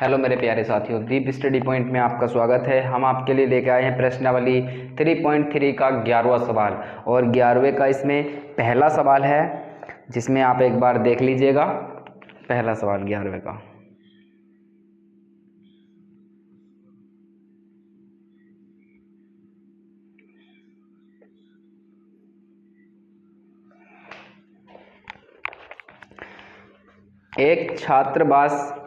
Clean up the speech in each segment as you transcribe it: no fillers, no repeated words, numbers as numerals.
Hello मेरे प्यारे साथियों, दीप स्टडी पॉइंट में आपका स्वागत है। हम आपके लिए लेकर आए हैं प्रश्नावली 3.3 का 11वां सवाल और 11वें का इसमें पहला सवाल है, जिसमें आप एक बार देख लीजिएगा। पहला सवाल 11वें का। एक छात्रावास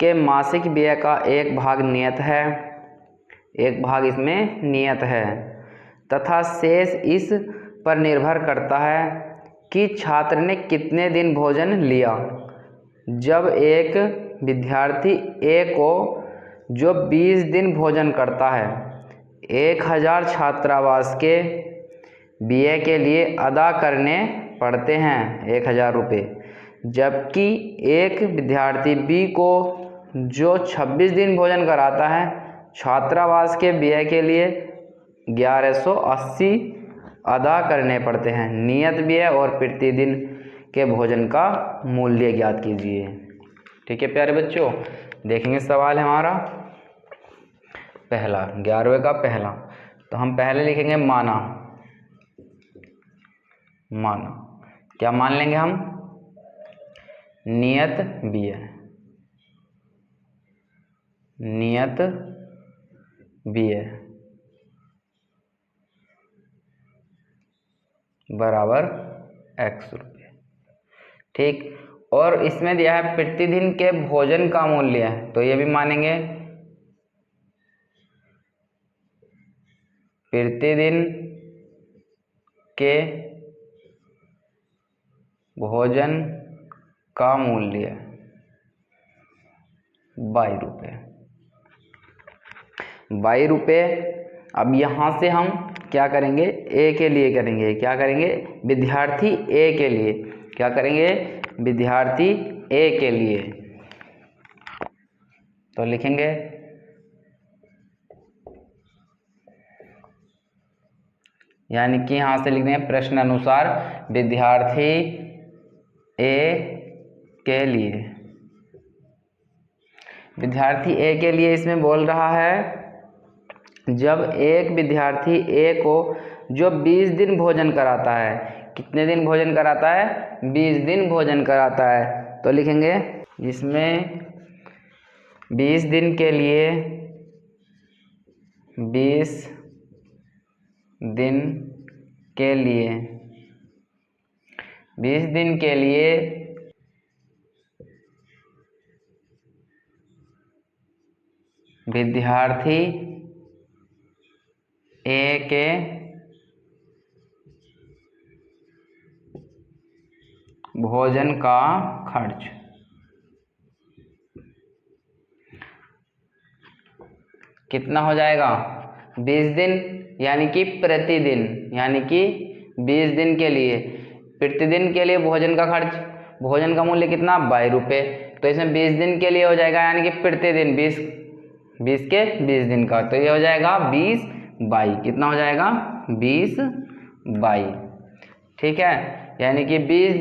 के मासिक व्यय का एक भाग नियत है, एक भाग इसमें नियत है तथा शेष इस पर निर्भर करता है कि छात्र ने कितने दिन भोजन लिया। जब एक विद्यार्थी ए को जो 20 दिन भोजन करता है 1000 छात्रावास के व्यय के लिए अदा करने पड़ते हैं 1000 रुपये, जबकि एक विद्यार्थी बी को जो 26 दिन भोजन कराता है छात्रावास के व्यय के लिए 1180 अदा करने पड़ते हैं। नियत व्यय और प्रतिदिन के भोजन का मूल्य ज्ञात कीजिए। ठीक है प्यारे बच्चों, देखेंगे सवाल है हमारा पहला 11वें का पहला। तो हम पहले लिखेंगे माना। क्या मान लेंगे हम? नियत व्यय। नियत व्यय बराबर x रुपये। ठीक, और इसमें दिया है प्रतिदिन के भोजन का मूल्य है, तो ये भी मानेंगे प्रतिदिन के भोजन का मूल्य 22 रुपये। 22 रुपये। अब यहाँ से हम क्या करेंगे? ए के लिए करेंगे। क्या करेंगे? विद्यार्थी ए के लिए। क्या करेंगे? विद्यार्थी ए के लिए। तो लिखेंगे यानी कि यहाँ से लिख देंगे प्रश्न अनुसार विद्यार्थी ए के लिए। विद्यार्थी ए के लिए इसमें बोल रहा है जब एक विद्यार्थी ए को जो 20 दिन भोजन कराता है, कितने दिन भोजन कराता है? 20 दिन भोजन कराता है। तो लिखेंगे इसमें 20 दिन के लिए 20 दिन के लिए 20 दिन के लिए विद्यार्थी ए के भोजन का खर्च कितना हो जाएगा? 20 दिन यानी कि प्रतिदिन, यानी कि 20 दिन के लिए। प्रतिदिन के लिए भोजन का खर्च, भोजन का मूल्य कितना? 22 रुपये। तो इसमें 20 दिन के लिए हो जाएगा, यानी कि प्रतिदिन 20 के 20 दिन का, तो ये हो जाएगा 20 22। कितना हो जाएगा? 20 22। ठीक है, यानी कि 20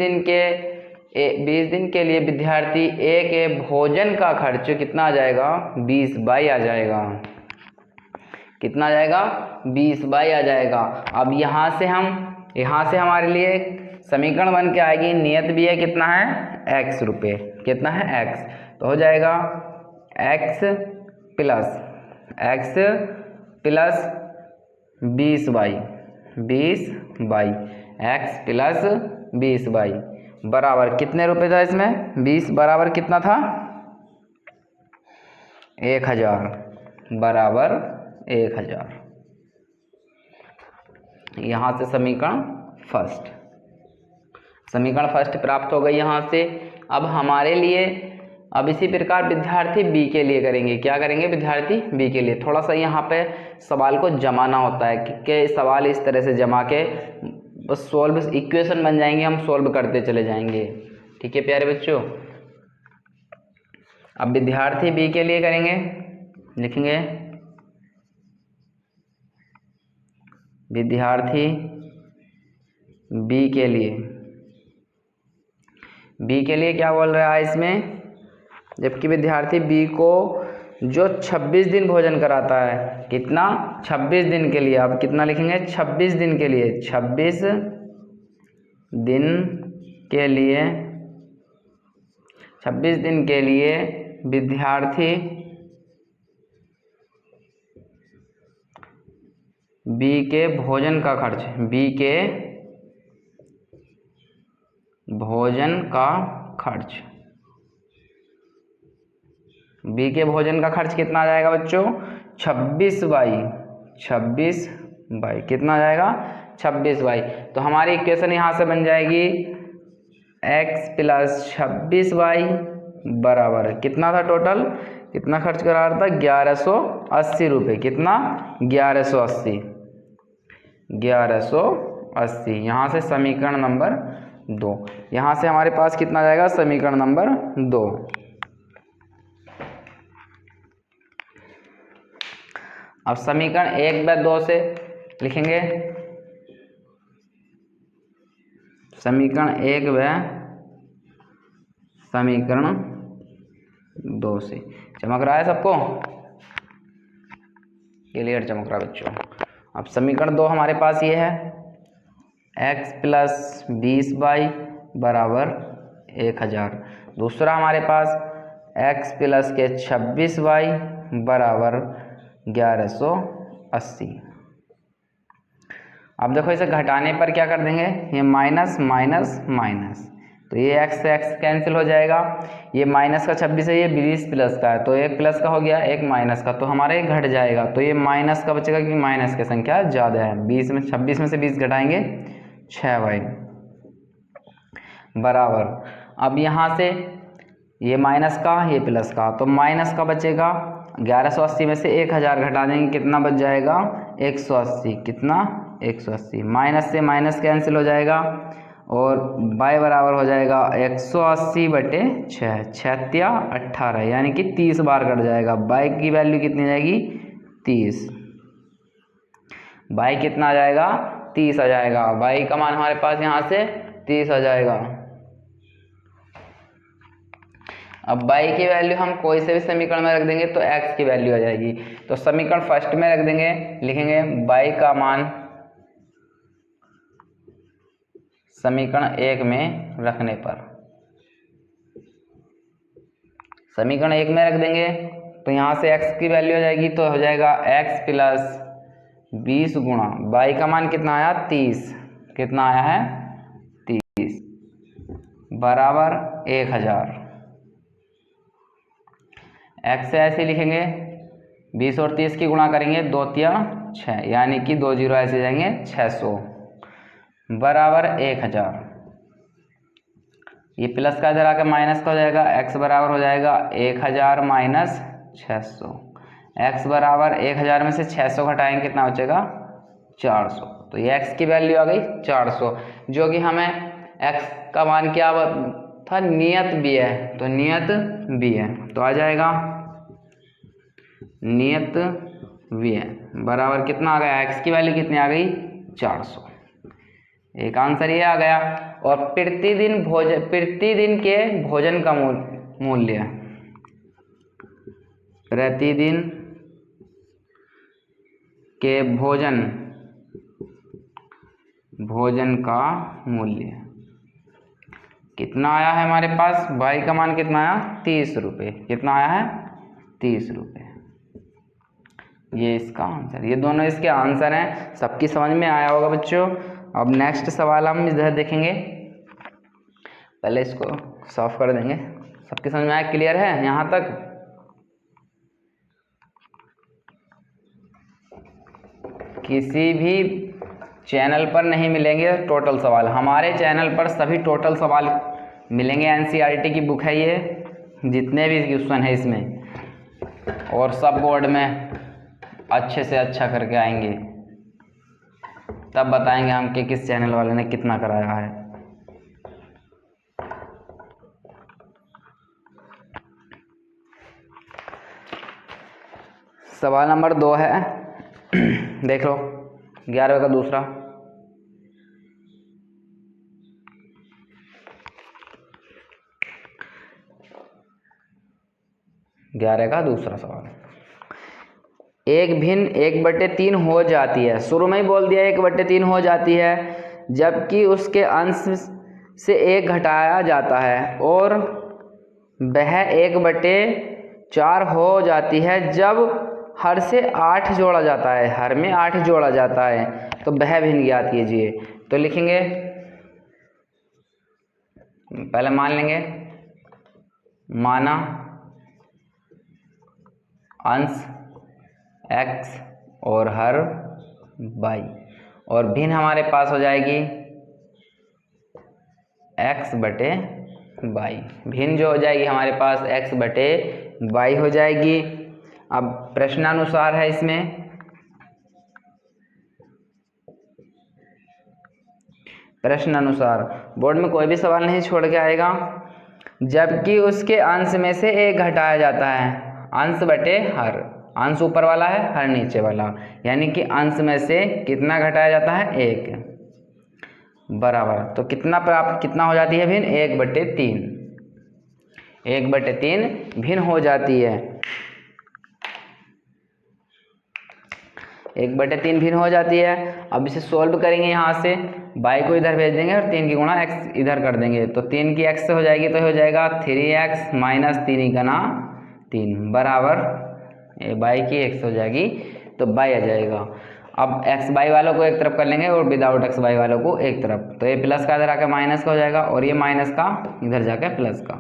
दिन के लिए विद्यार्थी ए के भोजन का खर्च कितना आ जाएगा? 20 22 आ जाएगा। कितना आ जाएगा? 20 22 आ जाएगा। अब यहाँ से हमारे लिए समीकरण बन के आएगी नियत व्यय कितना है? x रुपये। कितना है? x। तो हो जाएगा x प्लस 20 22 x प्लस 20 22 बराबर कितने रुपए था इसमें? 20 बराबर कितना था? 1000 बराबर 1000। यहाँ से समीकरण फर्स्ट प्राप्त हो गई यहाँ से। अब हमारे लिए अब इसी प्रकार विद्यार्थी बी के लिए करेंगे। क्या करेंगे? विद्यार्थी बी के लिए थोड़ा सा यहाँ पे सवाल को जमाना होता है कि सवाल इस तरह से जमा के बस सोल्व इक्वेशन बन जाएंगे, हम सोल्व करते चले जाएंगे। ठीक है प्यारे बच्चों, अब विद्यार्थी बी के लिए करेंगे। लिखेंगे विद्यार्थी बी के लिए। बी के लिए क्या बोल रहा है इसमें? जबकि विद्यार्थी बी को जो 26 दिन भोजन कराता है, कितना, 26 दिन के लिए। अब कितना लिखेंगे, 26 दिन के लिए, 26 दिन के लिए, 26 दिन के लिए विद्यार्थी बी के भोजन का खर्च, बी के भोजन का खर्च, बी के भोजन का खर्च कितना आ जाएगा बच्चों, 26/26 कितना आ जाएगा, 26/। तो हमारी इक्वेशन यहाँ से बन जाएगी x + 26y बराबर कितना था, टोटल कितना खर्च करा रहा था, 1180 रुपये। कितना, 1180। यहाँ से समीकरण नंबर 2, यहाँ से हमारे पास कितना आ जाएगा, समीकरण नंबर 2। अब समीकरण 1 व 2 से लिखेंगे, समीकरण 1 व समीकरण 2 से। चमक रहा है सबको, क्लियर चमक रहा है बच्चों। अब समीकरण 2 हमारे पास ये है, x + 20y बराबर 1000। दूसरा हमारे पास x + के 26y बराबर 1180। अब देखो इसे घटाने पर क्या कर देंगे, ये माइनस माइनस माइनस, तो ये x से x कैंसिल हो जाएगा। ये माइनस का 26 है, ये 20 प्लस का है, तो एक प्लस का हो गया, एक माइनस का, तो हमारे घट जाएगा। तो ये माइनस का बचेगा क्योंकि माइनस की संख्या ज़्यादा है। 26 में से 20 घटाएंगे 6y बराबर। अब यहाँ से ये माइनस का, ये प्लस का, तो माइनस का बचेगा 1180 में से 1000 घटा देंगे, कितना बच जाएगा, 180। कितना, 180। माइनस से माइनस कैंसिल हो जाएगा और y बराबर हो जाएगा 180/6, 6 18, यानी कि 30 बार कट जाएगा। y की वैल्यू कितनी जाएगी, 30। y कितना आ जाएगा, 30 आ जाएगा। y का मान हमारे पास यहाँ से 30 आ जाएगा। अब y की वैल्यू हम कोई से भी समीकरण में रख देंगे तो x की वैल्यू आ जाएगी। तो समीकरण फर्स्ट में रख देंगे, लिखेंगे y का मान समीकरण 1 में रखने पर, समीकरण 1 में रख देंगे तो यहाँ से x की वैल्यू आ जाएगी, तो हो जाएगा x + 20 गुणा y का मान कितना आया, 30। कितना आया है, 30 बराबर 1000। x से ऐसे लिखेंगे, 20 और 30 की गुणा करेंगे, 2 तिया 6, यानी कि 2 जीरो ऐसे जाएंगे, 600 बराबर 1000। ये प्लस का इधर आकर माइनस का हो जाएगा, x बराबर हो जाएगा 1000 माइनस 600। x बराबर 1000 में से 600 घटाएंगे, कितना बचेगा, 400। तो ये x की वैल्यू आ गई 400, जो कि हमें x का मान क्या था, नियत भी है, तो नियत भी है, तो आ जाएगा नियत भी है बराबर कितना आ गया, x की वैल्यू कितनी आ गई, 400। एक आंसर ये आ गया। और प्रतिदिन के भोजन का मूल्य, प्रतिदिन के भोजन का मूल्य कितना आया है हमारे पास, y का मान कितना आया, 30 रुपये। कितना आया है, 30 रुपये। ये इसका आंसर, ये दोनों इसके आंसर हैं। सबकी समझ में आया होगा बच्चों। अब नेक्स्ट सवाल हम इधर देखेंगे, पहले इसको सॉल्व कर देंगे। सबकी समझ में आया, क्लियर है यहाँ तक। किसी भी चैनल पर नहीं मिलेंगे टोटल सवाल, हमारे चैनल पर सभी टोटल सवाल मिलेंगे। एनसीईआरटी की बुक है ये, जितने भी क्वेश्चन है इसमें, और सब बोर्ड में अच्छे से अच्छा करके आएंगे, तब बताएंगे हम कि किस चैनल वाले ने कितना कराया है। सवाल नंबर 2 है, देख लो, 11वें का दूसरा। 11 का दूसरा सवाल। एक भिन्न 1/3 हो जाती है, शुरू में ही बोल दिया 1/3 हो जाती है, जबकि उसके अंश से 1 घटाया जाता है, और वह 1/4 हो जाती है जब हर से 8 जोड़ा जाता है, हर में 8 जोड़ा जाता है। तो वह भिन्न ज्ञात कीजिए। तो लिखेंगे, पहले मान लेंगे, माना अंश x और हर y, और भिन्न हमारे पास हो जाएगी x/y। भिन्न जो हो जाएगी हमारे पास x/y हो जाएगी। अब प्रश्नानुसार है, इसमें प्रश्नानुसार बोर्ड में कोई भी सवाल नहीं छोड़ के आएगा। जबकि उसके अंश में से 1 घटाया जाता है, अंश बटे हर, अंश ऊपर वाला है, हर नीचे वाला, यानी कि अंश में से कितना घटाया जाता है, 1 बराबर। तो कितना हो जाती है भिन्न, 1/3, 1/3 भिन्न हो जाती है, 1/3 भिन्न हो जाती है। अब इसे सोल्व करेंगे, यहाँ से y को इधर भेज देंगे और 3 की गुणा x इधर कर देंगे, तो 3 की x से हो जाएगी, तो हो जाएगा 3x - 3 गुना 3 बराबर y की x हो जाएगी, तो y आ जाएगा। अब x y वालों को एक तरफ कर लेंगे और विदाउट x y वालों को एक तरफ, तो ये प्लस का इधर आकर माइनस का हो जाएगा, और ये माइनस का इधर जाकर प्लस का,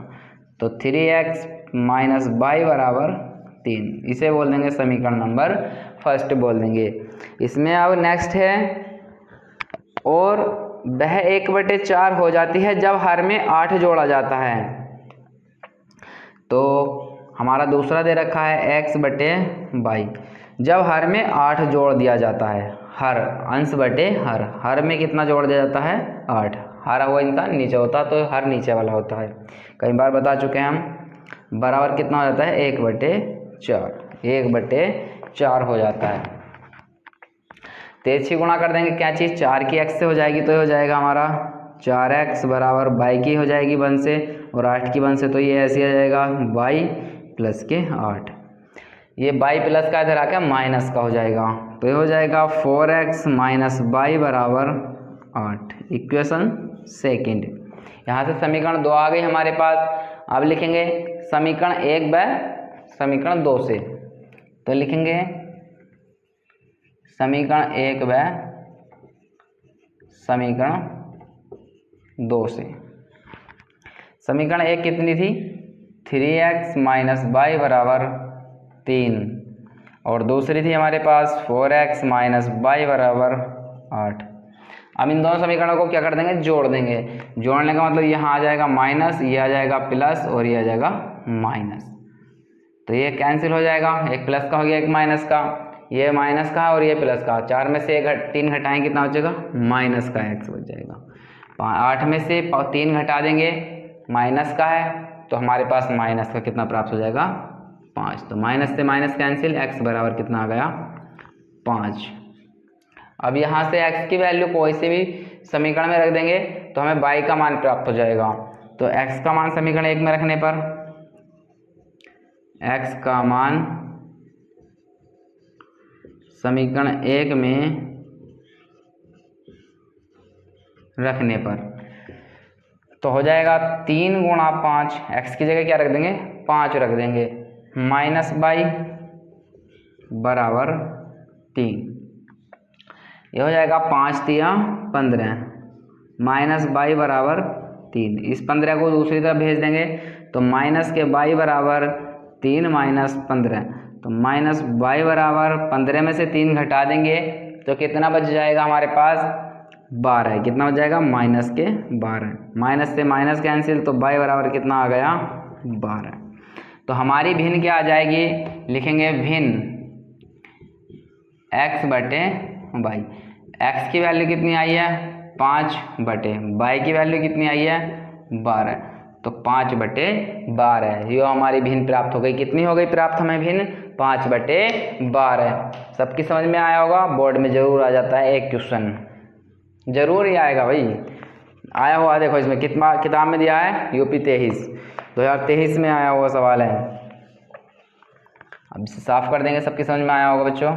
तो 3x - y बराबर 3। इसे बोल देंगे समीकरण नंबर फर्स्ट बोल देंगे। इसमें अब नेक्स्ट है, और वह 1/4 हो जाती है जब हर में 8 जोड़ा जाता है। तो हमारा दूसरा दे रखा है x/y, जब हर में 8 जोड़ दिया जाता है, हर अंश बटे हर में कितना जोड़ दिया जाता है, 8। हर वो इनका नीचे होता, तो हर नीचे वाला होता है, कई बार बता चुके हैं हम। बराबर कितना हो जाता है, 1/4, 1/4 हो जाता है। 13 गुणा कर देंगे, क्या चीज़, 4 की x से हो जाएगी, तो हो जाएगा हमारा 4x बराबर y की हो जाएगी 1 से, और 8 की 1 से, तो ये ऐसे आ जाएगा y प्लस के 8। ये y प्लस का इधर आकर माइनस का हो जाएगा, तो ये हो जाएगा 4x - y बराबर 8। Equation second. यहाँ से समीकरण 2 आ गई हमारे पास। अब लिखेंगे समीकरण 1 व समीकरण 2 से, तो लिखेंगे समीकरण 1 व समीकरण 2 से। समीकरण 1 कितनी थी, 3x - y बराबर 3, और दूसरी थी हमारे पास 4x - y बराबर 8। अब इन दोनों समीकरणों को क्या कर देंगे, जोड़ देंगे। जोड़ने का मतलब यहाँ आ जाएगा माइनस, ये आ जाएगा प्लस, और ये आ जाएगा माइनस, तो ये कैंसिल हो जाएगा, एक प्लस का हो गया, एक माइनस का, ये माइनस का और ये प्लस का। 4 में से 3 घटाएंगे, कितना बचेगा, माइनस का x बच जाएगा। 8 में से 3 घटा देंगे, माइनस का है, तो हमारे पास माइनस का कितना प्राप्त हो जाएगा, 5। तो माइनस से माइनस कैंसिल, x बराबर कितना आ गया, 5। अब यहाँ से x की वैल्यू कोई से भी समीकरण में रख देंगे, तो हमें y का मान प्राप्त हो जाएगा। तो x का मान समीकरण 1 में रखने पर, x का मान समीकरण 1 में रखने पर, तो हो जाएगा 3 गुणा 5, x की जगह क्या रख देंगे, 5 रख देंगे, माइनस y बराबर 3। ये हो जाएगा 5 3 15, माइनस y बराबर 3। इस 15 को दूसरी तरफ भेज देंगे, तो माइनस के y बराबर 3 माइनस 15, तो माइनस y बराबर 15 में से 3 घटा देंगे, तो कितना बच जाएगा हमारे पास, 12। कितना बच जाएगा, माइनस के 12। माइनस से माइनस कैंसिल, तो y बराबर कितना आ गया, 12। तो हमारी भिन्न क्या आ जाएगी, लिखेंगे भिन्न x/y। x की वैल्यू कितनी आई है, 5/y की वैल्यू कितनी आई है, 12, तो 5/12। ये हमारी भिन्न प्राप्त हो गई। कितनी हो गई प्राप्त हमें भिन्न, 5/12। सबकी समझ में आया होगा, बोर्ड में जरूर आ जाता है एक क्वेश्चन, जरूर ही आएगा भाई, आया हुआ। देखो इसमें कितना किताब में दिया है, यूपी 2023 में आया हुआ सवाल है। अब इसे साफ कर देंगे, सबकी समझ में आया होगा बच्चों।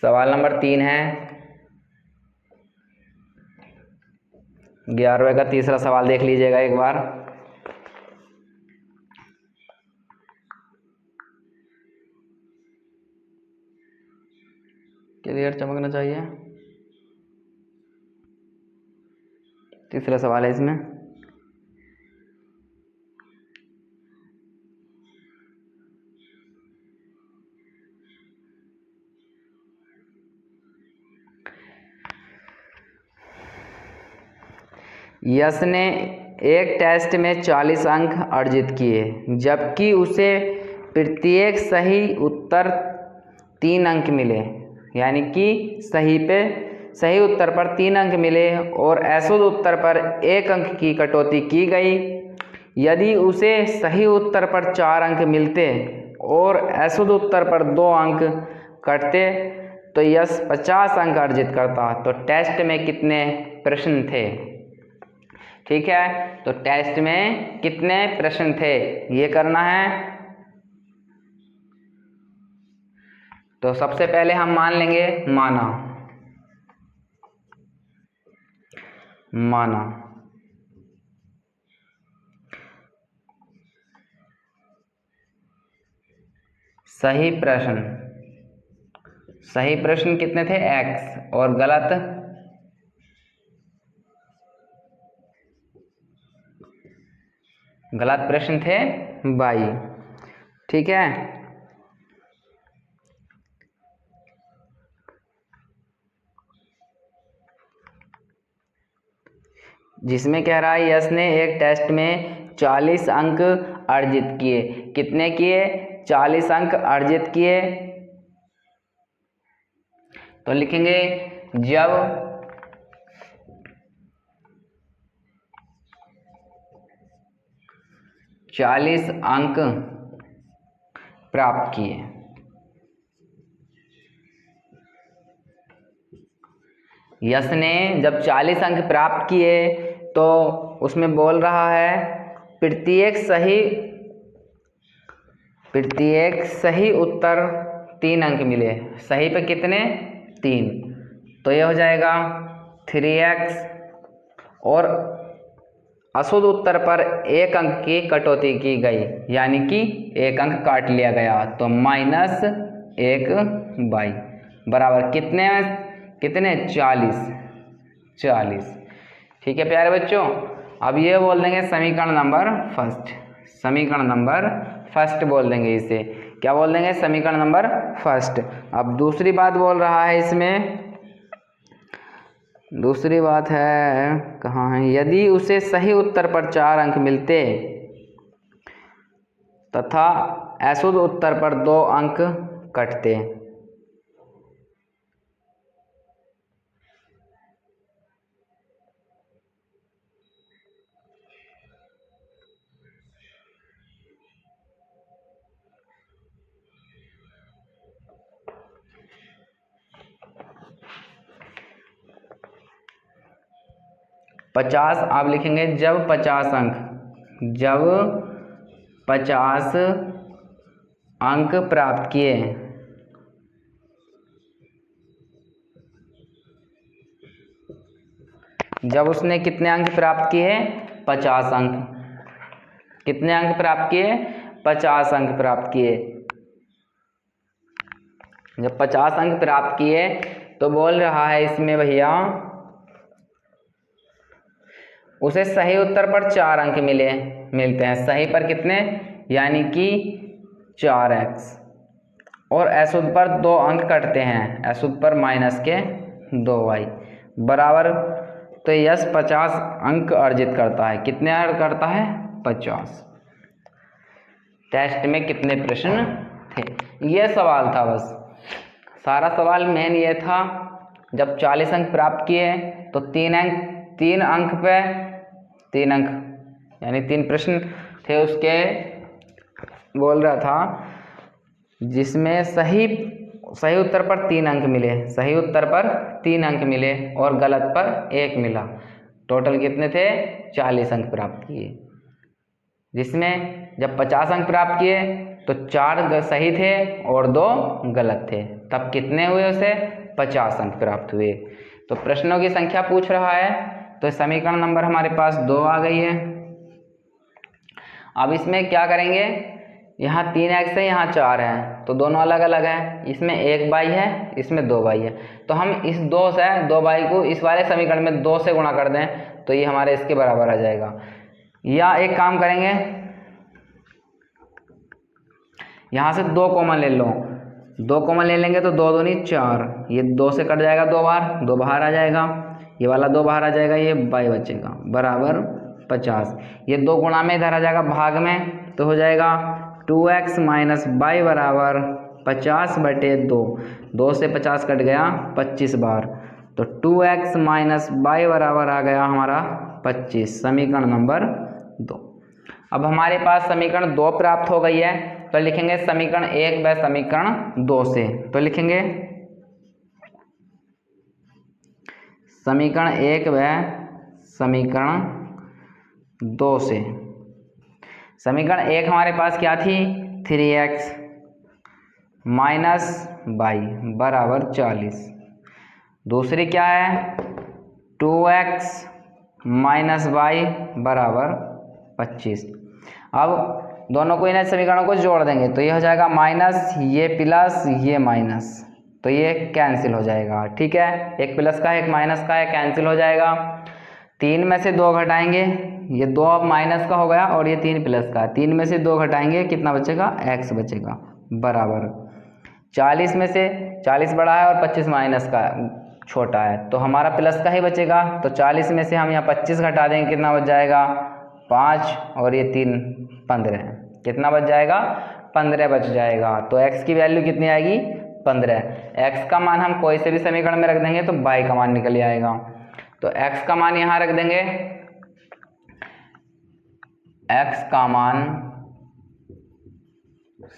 सवाल नंबर 3 है 11वें का तीसरा सवाल देख लीजिएगा एक बार। क्लियर चमकना चाहिए। तीसरा सवाल है इसमें, यश ने एक टेस्ट में 40 अंक अर्जित किए, जबकि उसे प्रत्येक सही उत्तर 3 अंक मिले। यानी कि सही उत्तर पर 3 अंक मिले और अशुद्ध उत्तर पर 1 अंक की कटौती की गई। यदि उसे सही उत्तर पर 4 अंक मिलते और अशुद्ध उत्तर पर 2 अंक कटते तो यश 50 अंक अर्जित करता। तो टेस्ट में कितने प्रश्न थे? ठीक है, तो टेस्ट में कितने प्रश्न थे ये करना है। तो सबसे पहले हम मान लेंगे माना सही प्रश्न कितने थे? x और गलत प्रश्न थे y। ठीक है, जिसमें कह रहा है यश ने एक टेस्ट में 40 अंक अर्जित किए। कितने किए? 40 अंक अर्जित किए। तो लिखेंगे जब 40 अंक प्राप्त किए। यश ने जब 40 अंक प्राप्त किए तो उसमें बोल रहा है प्रत्येक सही उत्तर 3 अंक मिले। सही पे कितने? 3। तो ये हो जाएगा 3x और अशुद्ध उत्तर पर 1 अंक की कटौती की गई, यानी कि 1 अंक काट लिया गया। तो -1y बराबर कितने 40। ठीक है प्यारे बच्चों, अब ये बोल देंगे समीकरण नंबर फर्स्ट बोल देंगे इसे। क्या बोल देंगे? समीकरण नंबर फर्स्ट। अब दूसरी बात बोल रहा है इसमें, दूसरी बात है कहाँ है? यदि उसे सही उत्तर पर 4 अंक मिलते तथा अशुद्ध उत्तर पर 2 अंक कटते। पचास आप लिखेंगे जब 50 अंक प्राप्त किए। जब उसने कितने अंक प्राप्त किए? 50 अंक। कितने अंक प्राप्त किए? 50 अंक प्राप्त किए। जब 50 अंक प्राप्त किए तो बोल रहा है इसमें भैया उसे सही उत्तर पर 4 अंक मिलते हैं। सही पर कितने? यानी कि 4x और अशुद्ध पर 2 अंक कटते हैं। अशुद्ध पर -2y बराबर। तो यश 50 अंक अर्जित करता है। कितने अंक करता है? 50। टेस्ट में कितने प्रश्न थे? ये सवाल था बस। सारा सवाल मेन ये था, जब 40 अंक प्राप्त किए तो 3 अंक पे 3 अंक यानी 3 प्रश्न थे उसके, बोल रहा था जिसमें सही उत्तर पर 3 अंक मिले, सही उत्तर पर 3 अंक मिले और गलत पर 1 मिला। टोटल कितने थे? 40 अंक प्राप्त किए। जिसमें जब 50 अंक प्राप्त किए तो 4 सही थे और 2 गलत थे, तब कितने हुए? उसे 50 अंक प्राप्त हुए। तो प्रश्नों की संख्या पूछ रहा है, तो समीकरण नंबर हमारे पास 2 आ गई है। अब इसमें क्या करेंगे, यहाँ 3x है, यहाँ 4 है, तो दोनों अलग अलग है। इसमें 1y है, इसमें 2y है, तो हम इस 2y को इस वाले समीकरण में 2 से गुणा कर दें तो ये हमारे इसके बराबर आ जाएगा। या एक काम करेंगे, यहाँ से 2 कॉमन ले लो, 2 कॉमन ले लेंगे तो 2 दूनी 4, ये 2 से कट जाएगा 2 बार, 2 बाहर आ जाएगा, ये वाला 2 बाहर आ जाएगा, ये y बचेगा बराबर 50। ये 2 गुणा में इधर आ जाएगा भाग में, तो हो जाएगा 2x माइनस y बराबर 50/2। 2 से 50 कट गया 25 बार, तो 2x माइनस y बराबर आ गया हमारा 25, समीकरण नंबर 2। अब हमारे पास समीकरण 2 प्राप्त हो गई है, तो लिखेंगे समीकरण 1 व समीकरण 2 से। तो लिखेंगे समीकरण 1 व समीकरण 2 से। समीकरण 1 हमारे पास क्या थी? 3x माइनस y बराबर 40। दूसरी क्या है? 2x माइनस y बराबर 25। अब दोनों को, इन समीकरणों को जोड़ देंगे तो ये हो जाएगा माइनस, ये प्लस, ये माइनस, तो ये कैंसिल हो जाएगा। ठीक है, एक प्लस का है एक माइनस का है, कैंसिल हो जाएगा। 3 में से 2 घटाएंगे, ये 2 अब माइनस का हो गया और ये 3 प्लस का, 3 में से 2 घटाएंगे कितना बचेगा? x बचेगा बराबर 40 में से 40 बड़ा है और 25 माइनस का छोटा है, तो हमारा प्लस का ही बचेगा। तो 40 में से हम यहाँ 25 घटा देंगे, कितना बच जाएगा? 5 और ये 3 15, कितना बच जाएगा? 15 बच जाएगा। तो x की वैल्यू कितनी आएगी? 15। x का मान हम कोई से भी समीकरण में रख देंगे तो y का मान निकल आएगा। तो x का मान यहाँ रख देंगे, x का मान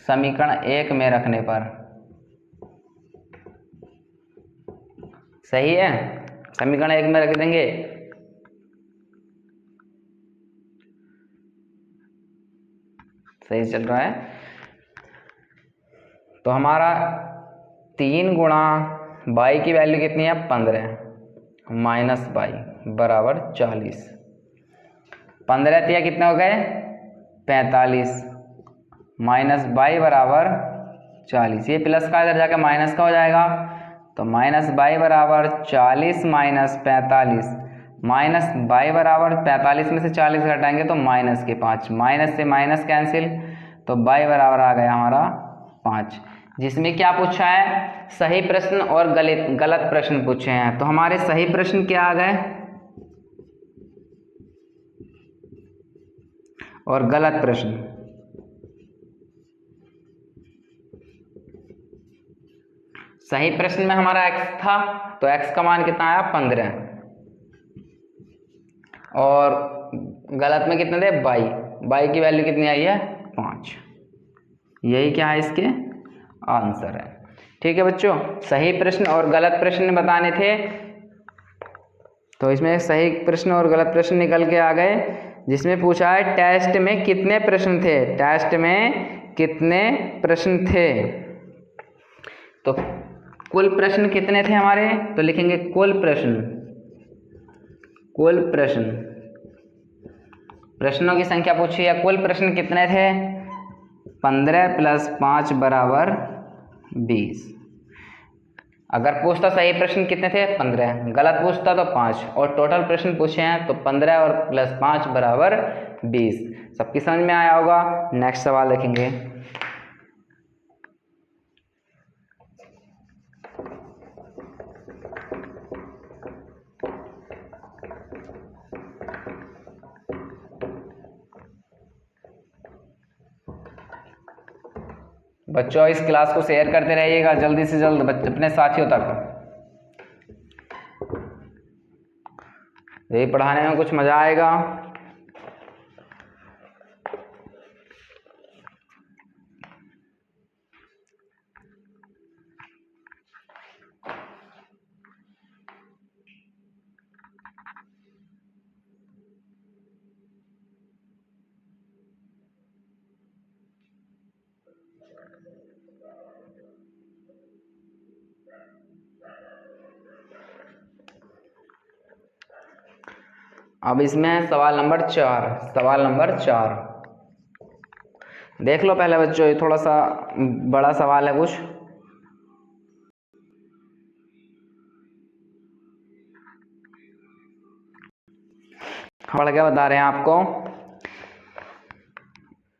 समीकरण 1 में रखने पर सही है, समीकरण 1 में रख देंगे। सही चल रहा है, तो हमारा 3 गुणा y की वैल्यू कितनी है? 15 माइनस y बराबर 40। 15 तिया कितने हो गए? 45 माइनस y बराबर 40। ये प्लस का इधर जाकर माइनस का हो जाएगा, तो माइनस y बराबर 40 माइनस 45, माइनस y बराबर 45 में से 40 घटाएंगे तो माइनस के 5, माइनस से माइनस कैंसिल, तो y बराबर आ गया हमारा 5। जिसमें क्या पूछा है? सही प्रश्न और गलत प्रश्न पूछे हैं। तो हमारे सही प्रश्न क्या आ गए और गलत प्रश्न? सही प्रश्न में हमारा x था, तो x का मान कितना आया? 15, और गलत में कितने थे? y की वैल्यू कितनी आई है? 5। यही क्या है इसके आंसर है। ठीक है बच्चों, सही प्रश्न और गलत प्रश्न बताने थे, तो इसमें सही प्रश्न और गलत प्रश्न निकल के आ गए। जिसमें पूछा है टेस्ट में कितने प्रश्न थे, टेस्ट में कितने प्रश्न थे, तो कुल प्रश्न कितने थे हमारे? तो लिखेंगे कुल प्रश्न, कुल प्रश्न, प्रश्नों की संख्या पूछी है, कुल प्रश्न कितने थे? 15 प्लस 5 बराबर 20। अगर पूछता सही प्रश्न कितने थे? 15, गलत पूछता तो 5, और टोटल प्रश्न पूछे हैं तो 15 और प्लस 5 बराबर 20। सबकी समझ में आया होगा। नेक्स्ट सवाल देखेंगे। बच्चों इस क्लास को शेयर करते रहिएगा जल्दी से जल्द अपने साथियों तक, यही पढ़ाने में कुछ मज़ा आएगा। अब इसमें है सवाल नंबर 4। सवाल नंबर 4 देख लो पहले बच्चों, ये थोड़ा सा बड़ा सवाल है कुछ। पढ़ के बता रहे हैं आपको।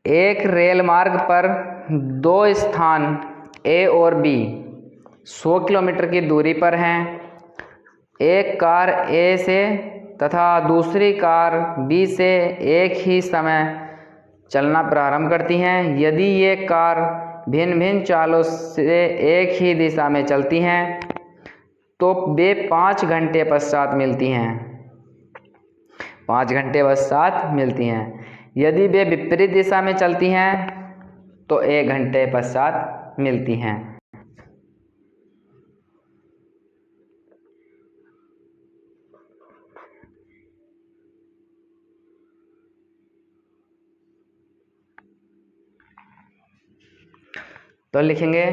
एक रेल मार्ग पर दो स्थान ए और बी 100 किलोमीटर की दूरी पर हैं। एक कार ए से तथा दूसरी कार बी से एक ही समय चलना प्रारंभ करती हैं। यदि ये कार भिन्न भिन्न चालों से एक ही दिशा में चलती हैं तो वे 5 घंटे पश्चात मिलती हैं। 5 घंटे पश्चात मिलती हैं। यदि वे विपरीत दिशा में चलती हैं तो 1 घंटे पश्चात मिलती हैं। तो लिखेंगे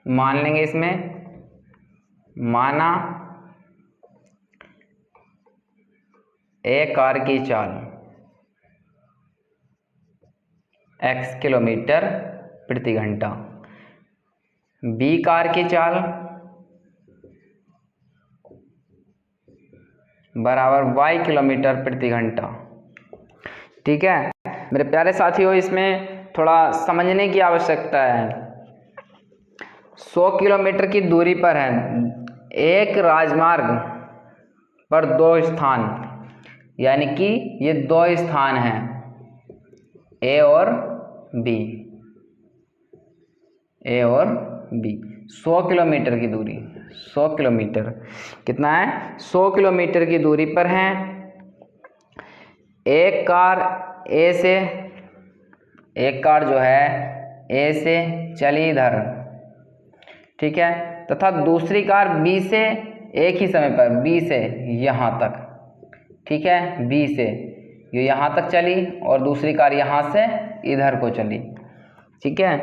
मान लेंगे इसमें, माना एक कार की चाल x किलोमीटर प्रति घंटा, बी कार की चाल बराबर y किलोमीटर प्रति घंटा। ठीक है मेरे प्यारे साथियों, इसमें थोड़ा समझने की आवश्यकता है। 100 किलोमीटर की दूरी पर है, एक राजमार्ग पर दो स्थान, यानी कि ये दो स्थान हैं ए और बी। ए और बी 100 किलोमीटर की दूरी, 100 किलोमीटर कितना है, 100 किलोमीटर की दूरी पर हैं। एक कार ए से, एक कार जो है ए से चली इधर, ठीक है, तथा दूसरी कार बी से एक ही समय पर बी से यहाँ तक, ठीक है, बी से ये यहाँ तक चली और दूसरी कार यहाँ से इधर को चली। ठीक है,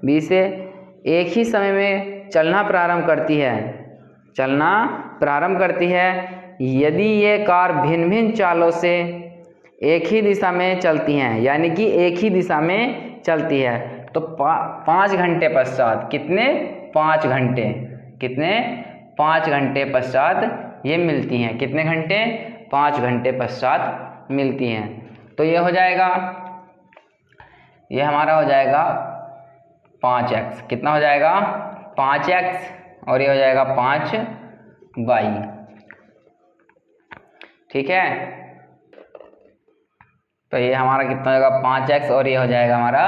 बी से एक ही समय में चलना प्रारंभ करती है, चलना प्रारंभ करती है। यदि ये कार भिन्न भिन्न चालों से एक ही दिशा में चलती हैं, यानी कि एक ही दिशा में चलती है, तो 5 घंटे पश्चात, कितने 5 घंटे, कितने 5 घंटे पश्चात ये मिलती हैं। कितने घंटे, 5 घंटे पश्चात मिलती हैं। तो ये हो जाएगा, ये हमारा हो जाएगा 5x, कितना हो जाएगा 5x, और ये हो जाएगा 5y। ठीक है, तो ये हमारा कितना हो जाएगा 5x और ये हो जाएगा हमारा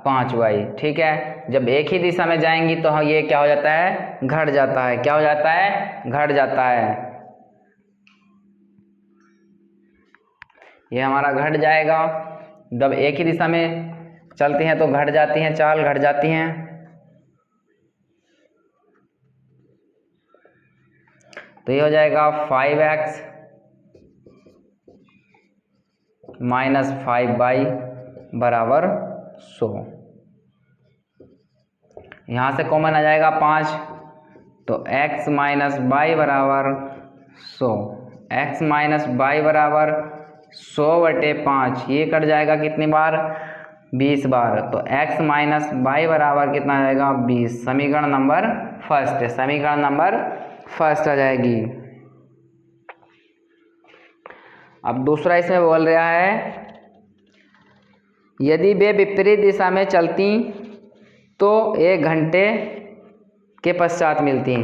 5y। ठीक है, जब एक ही दिशा में जाएंगी तो ये क्या हो जाता है, घट जाता है। क्या हो जाता है, घट जाता है। ये हमारा घट जाएगा। जब एक ही दिशा में चलती हैं तो घट जाती हैं, चाल घट जाती हैं। तो ये हो जाएगा 5x माइनस 5y बराबर 100। यहाँ से कॉमन आ जाएगा 5, तो x माइनस वाई बराबर 100, x माइनस वाई बराबर 100/5। ये कट जाएगा कितनी बार, 20 बार। तो x माइनस वाई बराबर कितना आ जाएगा, 20। समीकरण नंबर फर्स्ट है, समीकरण नंबर फर्स्ट आ जाएगी। अब दूसरा इसमें बोल रहा है, यदि वे विपरीत दिशा में चलती तो 1 घंटे के पश्चात मिलती,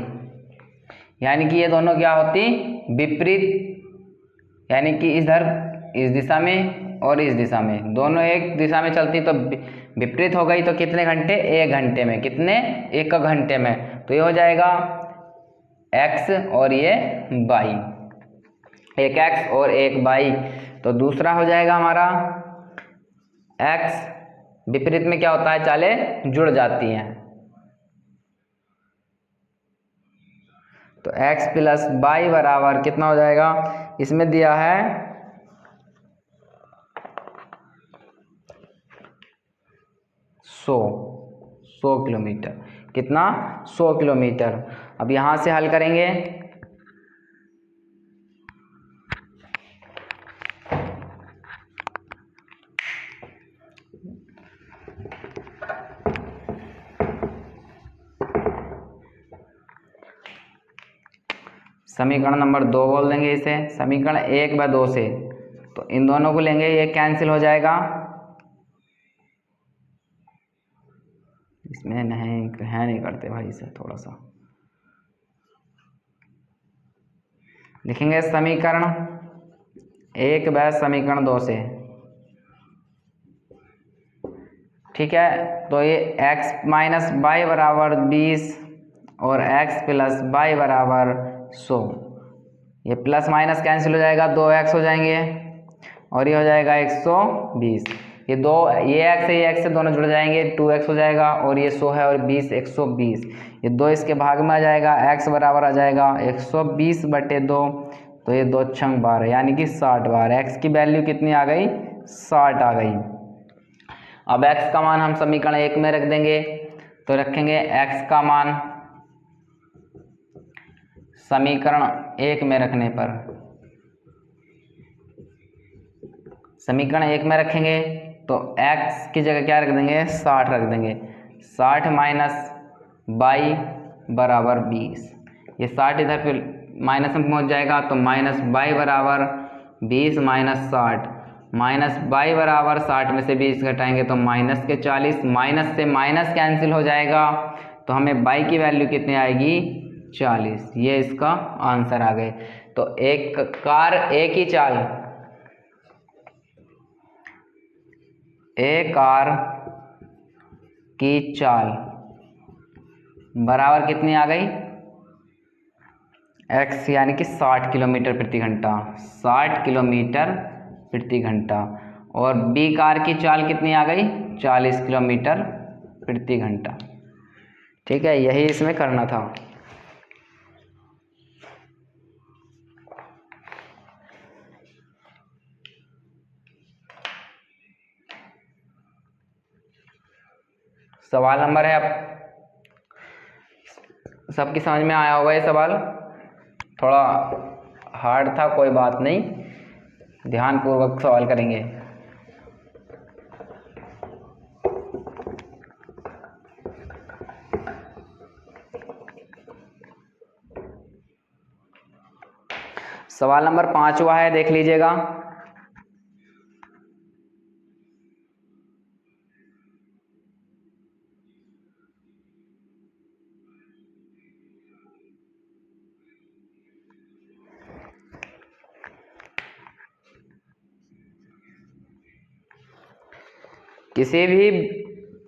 यानी कि ये दोनों क्या होती, विपरीत, यानी कि इधर इस दिशा में और इस दिशा में, दोनों एक दिशा में चलती तो विपरीत हो गई, तो कितने घंटे, 1 घंटे में, कितने 1 घंटे में। तो ये हो जाएगा x और ये y, 1x और 1y। तो दूसरा हो जाएगा हमारा x, विपरीत में क्या होता है, चालें जुड़ जाती हैं, तो x प्लस y बराबर कितना हो जाएगा, इसमें दिया है 100 किलोमीटर। कितना? 100 किलोमीटर। अब यहाँ से हल करेंगे। समीकरण नंबर 2 बोल देंगे इसे। समीकरण 1/2 से तो इन दोनों को लेंगे, ये कैंसिल हो जाएगा। इसमें नहीं करते भाई, इसे थोड़ा सा लिखेंगे। समीकरण 1/समीकरण 2 से, ठीक है। तो ये x माइनस वाई बराबर 20 और x प्लस वाई बराबर 100। ये प्लस माइनस कैंसिल हो जाएगा, 2x हो जाएंगे और ये हो जाएगा 120। ये x है, ये x से दोनों जुड़ जाएंगे, 2x हो जाएगा और ये 100 है और 20 120। ये 2 इसके भाग में आ जाएगा, x बराबर आ जाएगा 120/2। तो ये 2 छंग 12 यानी कि 60 बार। x की वैल्यू कितनी आ गई? 60 आ गई। अब x का मान हम समीकरण 1 में रख देंगे। तो रखेंगे x का मान समीकरण 1 में रखने पर, समीकरण 1 में रखेंगे तो x की जगह क्या रख देंगे? 60 रख देंगे। 60 माइनस वाई बराबर 20। ये 60 इधर पे माइनस में पहुंच जाएगा तो माइनस वाई बराबर 20 माइनस 60। माइनस वाई बराबर 60 में से 20 घटाएंगे तो माइनस के 40। माइनस से माइनस कैंसिल हो जाएगा तो हमें वाई की वैल्यू कितनी आएगी? 40। ये इसका आंसर आ गए। तो एक कार एक ही चाल, एक कार की चाल बराबर कितनी आ गई? x यानी कि 60 किलोमीटर प्रति घंटा। 60 किलोमीटर प्रति घंटा। और b कार की चाल कितनी आ गई? 40 किलोमीटर प्रति घंटा। ठीक है, यही इसमें करना था। सवाल नंबर है, अब सबकी समझ में आया होगा ये सवाल। थोड़ा हार्ड था, कोई बात नहीं, ध्यानपूर्वक सवाल करेंगे। सवाल नंबर 5वां है, देख लीजिएगा। किसी भी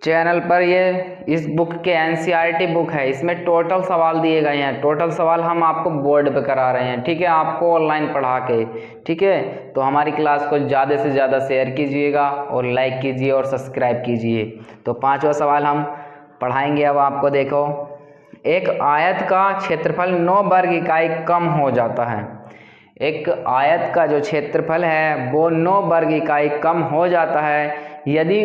चैनल पर ये इस बुक के एनसीईआरटी बुक है, इसमें टोटल सवाल दिए गए हैं। टोटल सवाल हम आपको बोर्ड पे करा रहे हैं, ठीक है, आपको ऑनलाइन पढ़ा के। ठीक है, तो हमारी क्लास को ज़्यादा से ज़्यादा शेयर कीजिएगा और लाइक कीजिए और सब्सक्राइब कीजिए। तो 5वां सवाल हम पढ़ाएंगे अब आपको। देखो, एक आयत का क्षेत्रफल 9 वर्ग इकाई कम हो जाता है। एक आयत का जो क्षेत्रफल है वो 9 वर्ग इकाई कम हो जाता है यदि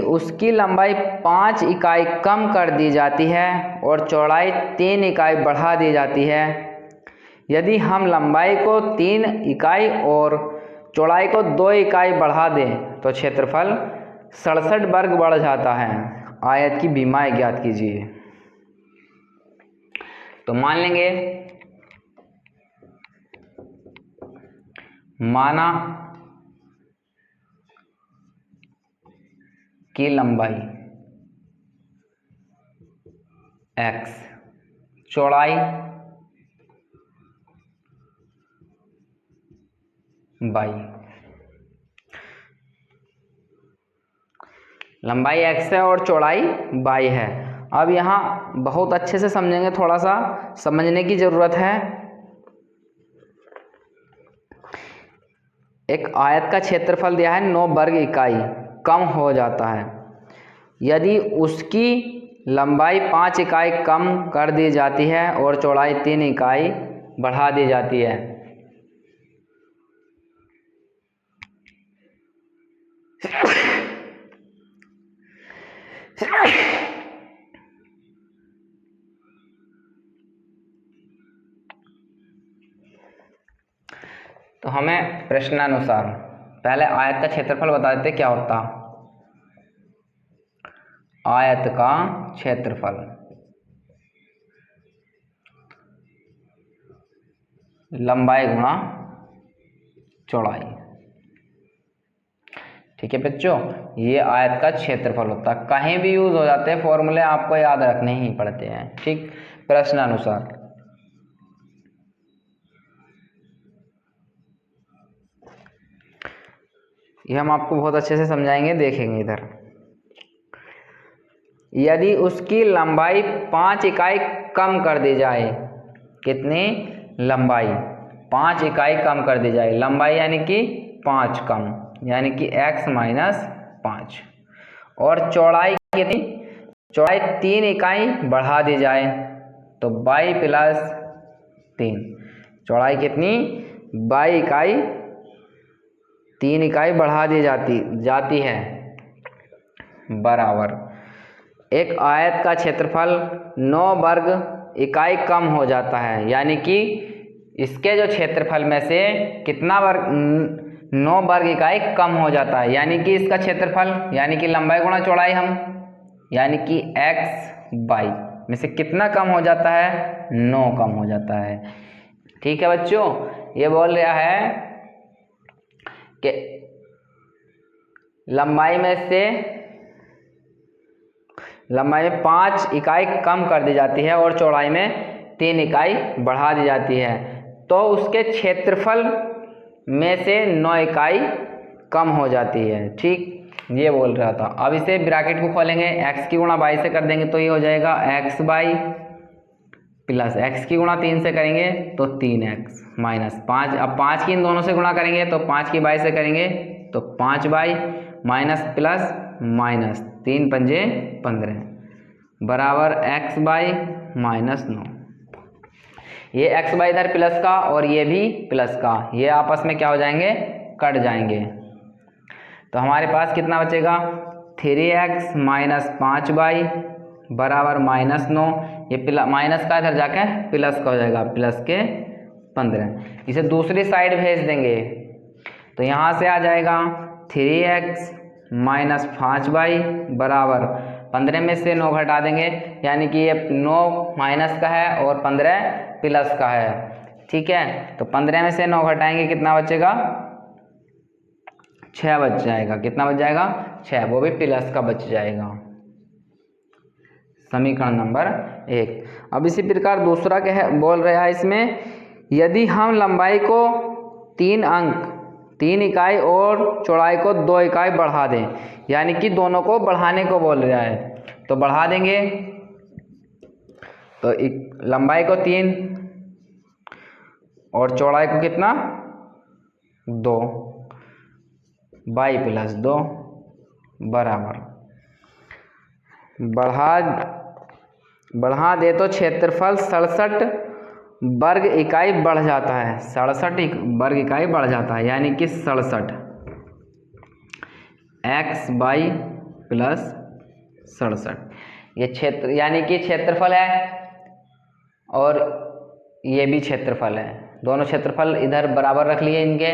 उसकी लंबाई 5 इकाई कम कर दी जाती है और चौड़ाई 3 इकाई बढ़ा दी जाती है। यदि हम लंबाई को 3 इकाई और चौड़ाई को 2 इकाई बढ़ा दें तो क्षेत्रफल 67 वर्ग बढ़ जाता है। आयत की विमाएं ज्ञात कीजिए। तो मान लेंगे, माना की लंबाई x, चौड़ाई y। लंबाई x है और चौड़ाई y है। अब यहाँ बहुत अच्छे से समझेंगे, थोड़ा सा समझने की ज़रूरत है। एक आयत का क्षेत्रफल दिया है 9 वर्ग इकाई कम हो जाता है यदि उसकी लंबाई 5 इकाई कम कर दी जाती है और चौड़ाई 3 इकाई बढ़ा दी जाती है। तो हमें प्रश्नानुसार पहले आयत का क्षेत्रफल बता देते क्या होता। आयत का क्षेत्रफल लंबाई गुणा चौड़ाई। ठीक है बच्चों, ये आयत का क्षेत्रफल होता है। कहीं भी यूज हो जाते हैं फॉर्मूले, आपको याद रखने ही पड़ते हैं। ठीक, प्रश्नानुसार ये हम आपको बहुत अच्छे से समझाएंगे, देखेंगे इधर। यदि उसकी लंबाई 5 इकाई कम कर दी जाए, कितनी लंबाई 5 इकाई कम कर दी जाए, लंबाई यानी कि 5 कम, यानी कि x माइनस 5, और चौड़ाई कितनी, चौड़ाई 3 इकाई बढ़ा दी जाए तो y प्लस 3, चौड़ाई कितनी 22 इकाई 3 इकाई बढ़ा दी जाती है, बराबर एक आयत का क्षेत्रफल 9 वर्ग इकाई कम हो जाता है। यानी कि इसके जो क्षेत्रफल में से कितना वर्ग 9 वर्ग इकाई कम हो जाता है। यानी कि इसका क्षेत्रफल यानी कि लंबाई गुणा चौड़ाई हम, यानी कि x बाई में से कितना कम हो जाता है, 9 कम हो जाता है। ठीक है बच्चों, ये बोल रहा है कि लंबाई में 5 इकाई कम कर दी जाती है और चौड़ाई में 3 इकाई बढ़ा दी जाती है, तो उसके क्षेत्रफल में से 9 इकाई कम हो जाती है। ठीक, ये बोल रहा था। अब इसे ब्रैकेट को खोलेंगे, x की गुणा y से कर देंगे तो ये हो जाएगा x बाई प्लस x की गुणा 3 से करेंगे तो 3x माइनस 5। अब 5 की इन दोनों से गुणा करेंगे तो 5 की y से करेंगे तो 5 बाई माइनस प्लस माइनस 3 पंजे 15 बराबर x बाई माइनस 9। ये x बाई इधर प्लस का और ये भी प्लस का, ये आपस में क्या हो जाएंगे, कट जाएंगे। तो हमारे पास कितना बचेगा, 3x माइनस 5 बाई बराबर माइनस 9। ये माइनस का इधर जाके प्लस का हो जाएगा, प्लस के 15। इसे दूसरी साइड भेज देंगे तो यहाँ से आ जाएगा 3x माइनस 5 बाई बराबर 15 में से 9 घटा देंगे, यानी कि ये 9 माइनस का है और 15 प्लस का है। ठीक है, तो 15 में से 9 घटाएंगे कितना बचेगा, 6 बच जाएगा। कितना बच जाएगा, 6, वो भी प्लस का बच जाएगा। समीकरण नंबर 1। अब इसी प्रकार दूसरा क्या है, बोल रहा है इसमें, यदि हम लंबाई को 3 इकाई और चौड़ाई को 2 इकाई बढ़ा दें, यानी कि दोनों को बढ़ाने को बोल रहा है, तो बढ़ा देंगे तो लंबाई को 3 और चौड़ाई को कितना 2, बाई प्लस 2 बराबर बढ़ा दे तो क्षेत्रफल 67 वर्ग इकाई बढ़ जाता है, 67 वर्ग इकाई बढ़ जाता है, यानी कि 67 x बाई प्लस 67। ये क्षेत्र यानी कि क्षेत्रफल है और ये भी क्षेत्रफल है, दोनों क्षेत्रफल इधर बराबर रख लिए इनके,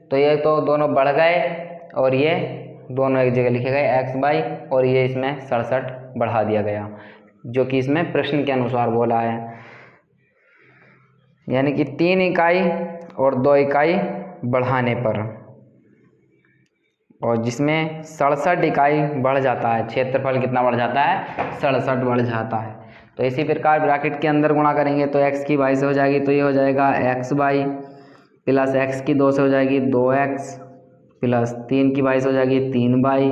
तो ये तो दोनों बढ़ गए और ये दोनों एक जगह लिखे गए x बाई, और ये इसमें 67 बढ़ा दिया गया, जो कि इसमें प्रश्न के अनुसार बोला है। यानी कि 3 इकाई और 2 इकाई बढ़ाने पर, और जिसमें 67 इकाई बढ़ जाता है, क्षेत्रफल कितना बढ़ जाता है, 67 बढ़ जाता है। तो इसी प्रकार ब्रैकेट के अंदर गुणा करेंगे तो x की y से हो जाएगी, तो ये हो जाएगा x बाई प्लस x की 2 से हो जाएगी 2x प्लस 3 की y से हो जाएगी 3 बाई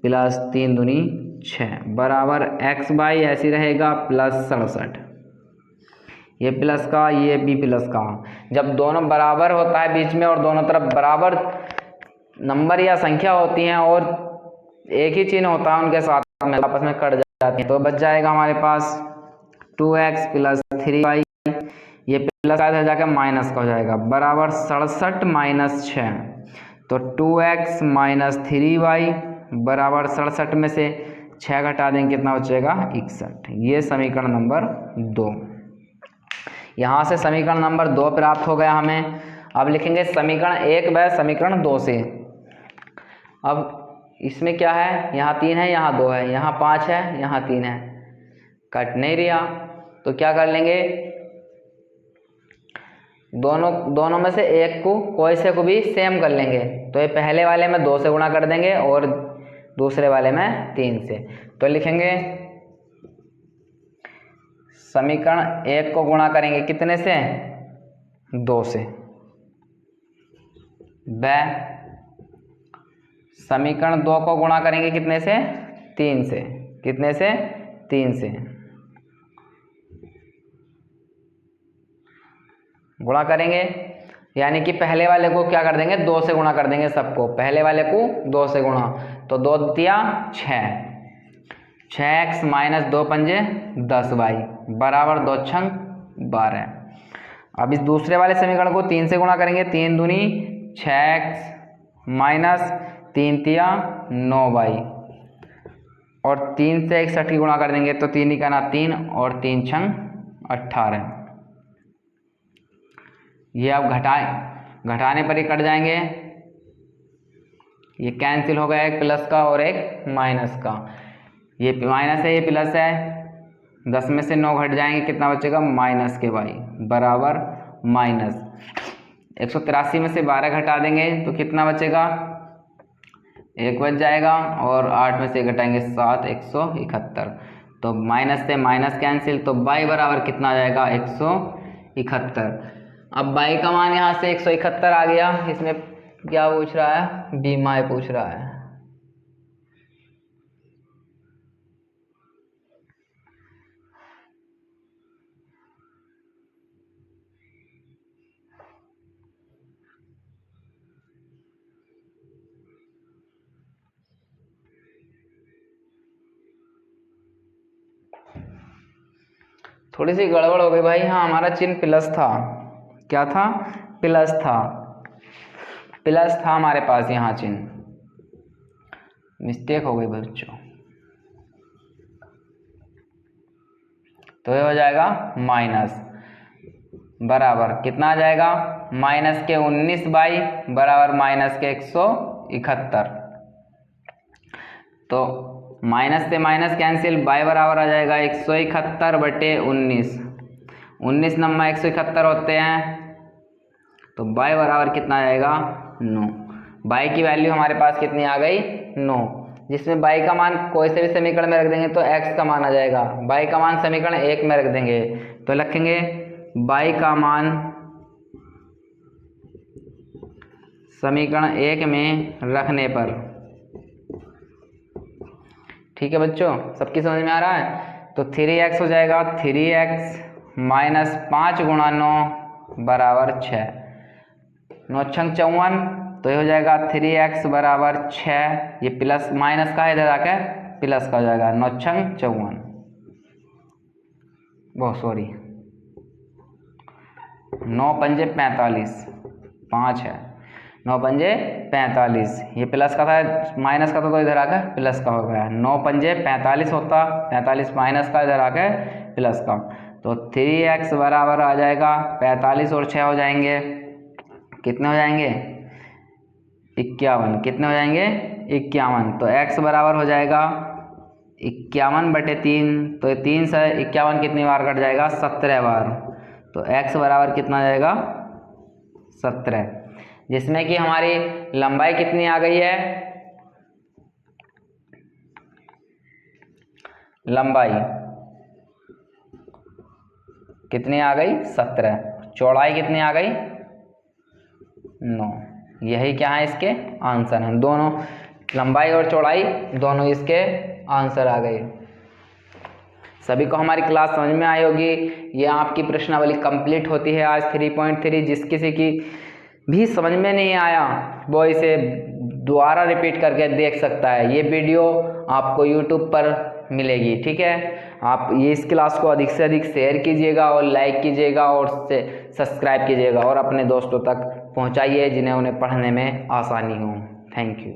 प्लस 3 दूनी 6 बराबर x बाई ऐसी रहेगा प्लस 67। ये प्लस का ये भी प्लस का, जब दोनों बराबर होता है बीच में और दोनों तरफ बराबर नंबर या संख्या होती हैं और एक ही चिन्ह होता है उनके साथ में, आपस में कट जाती हैं, तो बच जाएगा हमारे पास 2x प्लस 3y, ये प्लस का इधर जाकर माइनस का हो जाएगा बराबर 67 माइनस 6, तो 2x माइनस 3y बराबर 67 में से 6 घटा देंगे कितना बचेगा 61। ये समीकरण नंबर 2। यहाँ से समीकरण नंबर 2 प्राप्त हो गया हमें। अब लिखेंगे समीकरण 1 व समीकरण 2 से। अब इसमें क्या है, यहाँ 3 है, यहाँ 2 है, यहाँ 5 है, यहाँ 3 है, कट नहीं रहा। तो क्या कर लेंगे, दोनों में से एक को कोई से को भी सेम कर लेंगे। तो ये पहले वाले में 2 से गुणा कर देंगे और दूसरे वाले में 3 से। तो लिखेंगे समीकरण 1 को गुणा करेंगे कितने से, 2 से, व समीकरण 2 को गुणा करेंगे कितने से, 3 से। कितने से, 3 से गुणा करेंगे, यानी कि पहले वाले को क्या कर देंगे, 2 से गुणा कर देंगे सबको। पहले वाले को 2 से गुणा, तो 2 दिया 6, 6x माइनस 2 पंजे 10y बराबर 2 छंग 12। अब इस दूसरे वाले समीकरण को 3 से गुणा करेंगे, 3 दूनी 6x माइनस 3 तिया 9y और 3 से 61 की गुणा कर देंगे तो 3 का ना 3 और 3 छंग 18। ये अब घटाने पर ही कट जाएंगे। ये कैंसिल हो गया, एक प्लस का और एक माइनस का। ये माइनस है, ये प्लस है, 10 में से 9 घट जाएंगे, कितना बचेगा माइनस के y बराबर माइनस 183 में से 12 घटा देंगे तो कितना बचेगा, 1 बच जाएगा और 8 में से घटाएंगे 7, 171। तो माइनस से माइनस कैंसिल, तो y बराबर कितना आ जाएगा 171। अब y का मान यहाँ से 171 आ गया। इसमें क्या पूछ रहा है, बीमा पूछ रहा है। थोड़ी सी गड़बड़ हो गई भाई। हाँ, हमारा चिन्ह प्लस था। क्या था, प्लस था, प्लस था हमारे पास यहाँ चिन्ह, मिस्टेक हो गई बच्चों। तो ये हो जाएगा माइनस बराबर कितना आ जाएगा, माइनस के 19y बराबर माइनस के 171। तो माइनस से माइनस कैंसिल, y बराबर आ जाएगा 171 बटे 19। 19 नंबर 171 होते हैं, तो y बराबर कितना आ जाएगा 9। y की वैल्यू हमारे पास कितनी आ गई 9, जिसमें y का मान कोई से भी समीकरण में रख देंगे तो x का मान आ जाएगा। y का मान समीकरण 1 में रख देंगे तो लिखेंगे y का मान समीकरण 1 में रखने पर। ठीक है बच्चों, सबकी समझ में आ रहा है। तो 3x हो जाएगा 3x माइनस 5 गुणा 9 बराबर 6, 9 छंग 54। तो ये हो जाएगा 3x बराबर 6, ये प्लस माइनस का इधर आकर प्लस का हो जाएगा, 9 छंग 54, बहुत सॉरी 9 पंजे 45, 5 है, 9 पंजे 45, ये प्लस का था, माइनस का था तो इधर आकर प्लस का हो गया। 9 पंजे 45 होता, 45 माइनस का इधर आकर प्लस का, तो 3x बराबर आ जाएगा 45 और 6 हो जाएंगे, कितने हो जाएंगे 51। कितने हो जाएंगे 51। तो x बराबर हो जाएगा 51 बटे 3। तो 3 से 51 कितनी बार कट जाएगा 17 बार। तो x बराबर कितना आ जाएगा 17, जिसमें कि हमारी लंबाई कितनी आ गई है, लंबाई कितनी आ गई 17, चौड़ाई कितनी आ गई 9। यही क्या है इसके आंसर हैं, दोनों लंबाई और चौड़ाई दोनों इसके आंसर आ गए। सभी को हमारी क्लास समझ में आई होगी। ये आपकी प्रश्नावली कंप्लीट होती है आज 3.3। जिस किसी की भी समझ में नहीं आया वो इसे दोबारा रिपीट करके देख सकता है। ये वीडियो आपको YouTube पर मिलेगी। ठीक है, आप ये इस क्लास को अधिक से अधिक शेयर कीजिएगा और लाइक कीजिएगा और सब्सक्राइब कीजिएगा और अपने दोस्तों तक पहुंचाइए जिन्हें उन्हें पढ़ने में आसानी हो। Thank you.